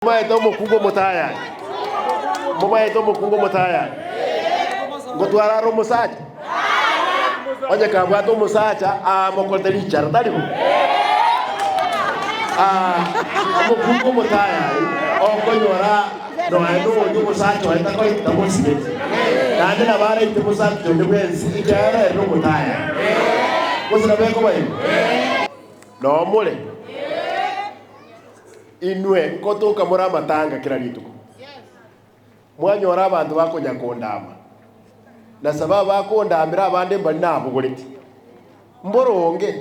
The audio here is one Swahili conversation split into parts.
Mumaete omukungu omutaya. Mumaete omukungu omutaya. Ngotwara omusacha. Onye kabwata omusacha amokote lichara talimu. Omukungu omutaya okonyora no omusacha waita koita musibeti. Kandi nabara ite musacha ndebwensi ikara ero omutaya. Kusina beko bayi. No mule. Inwe nkotuka muri amatanga kira rituko mwanyora abantu bakonya kondama na sababu bakondamira abande mbali nabo goreti mboronge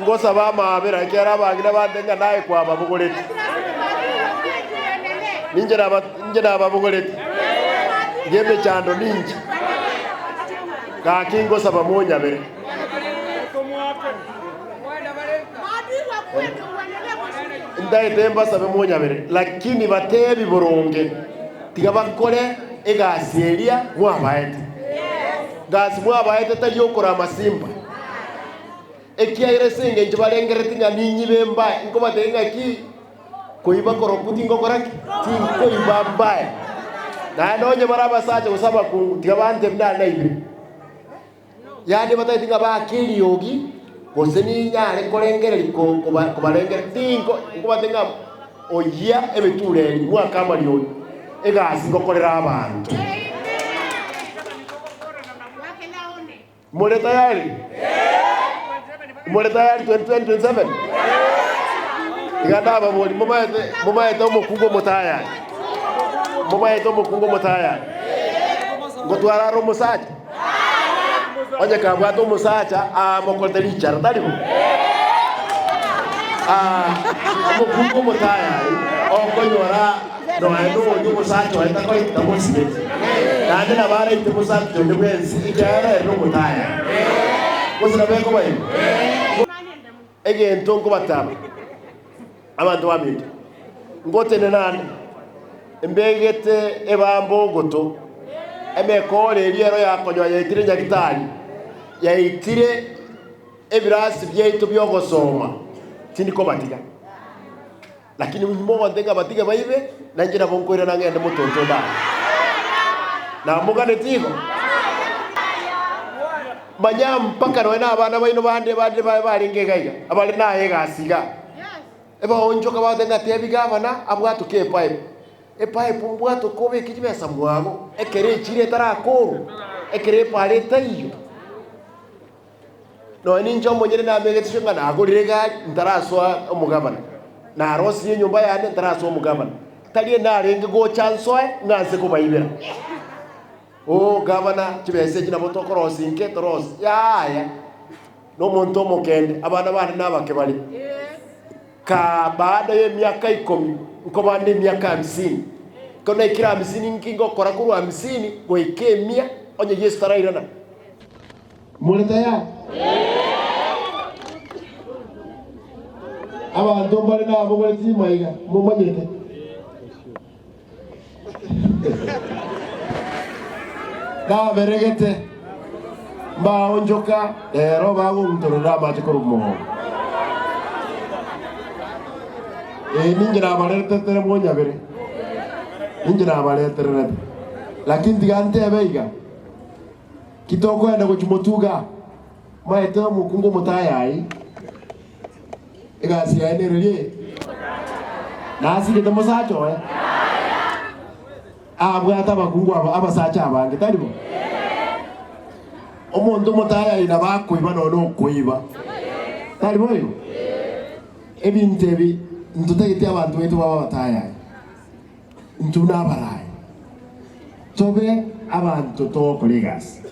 ngosa bamabera kera bagira badenga naye kwa babugoreti ninjera babugoreti ngebe chando ninji kakingo saba monya bere ndai temba saba monya bere lakini batebi boronge tiga bakore egasieria mwabaete gas mwabaete tayokora masimba ekiaire senge njibalengere tinga ninyi bemba ngo batenga ki koiba koroputi ngo koraki ti koiba mbaye na nonye baraba saje usaba ku tiga bande mdana ibi yandi batayitinga bakiri yogi goseni nyare korengere ko kubalengere tingo kubatenga oya ebeture mwaka mariyo egasi ngokorera abantu mole tayari 2027 iganda baboli mumaete omukungu omutaya mumaete omukungu omutaya ngotwara omusacha onye kabwata omusacha amokote lichara talimu omukungu omutaya okonyora no omusacha waita koita musibeti kandi nabara ite musacha ndebwensi ikara ero omutaya kusina beko bayi egento nkubataba abantu bamite ngotene nane mbegete ebambo goto emekore eriero yakonyo yaitire nyagitari yaitire ebirasi byaitu byogosoma tindiko batiga lakini mmo ndenga batiga baibe nanjira bonkoira nangende mutonto da na mugane tigo manyam mpaka noena abana baino bande bali ngegaiga abali naye gasiga eba onjoka badenga tebiga abana abwatu ke pipe epipe mbwato kobe kijibesa mwago ekere chire tarakoro ekere pale tayo no ninjo monyere na megetsinga na agorire gari ntaraswa omugabana na rosi yenyumba yane ntaraswa omugabana taliye na renge go chanswa nganse ko bayibera o gabana kibese kina motokoro sinke toros ya no monto mokende abana bana nabake bali ka baada ya miaka 10 uko bande miaka 50 kona ikira 50 nkingo kora kuru 50 go ikemia onye Yesu tarairana mule tayari abantu mbali nabo bali timaiga mumanyete da beregete ba onjoka ero bago mtorora matiko rumo ninjira balete tere monya bere ninjira balete tere lakini digante abeiga kitoko enda ko chimotuga maete mukungu mutayai egasi ya enerie nasi de mosacho abwata bakungu abasacha abange talibo omuntu mutayai na bakuiba no kuiba talibo yo ebintebi ntutagite abantu betu baba bataya ntuna baraye tobe abantu to kolegas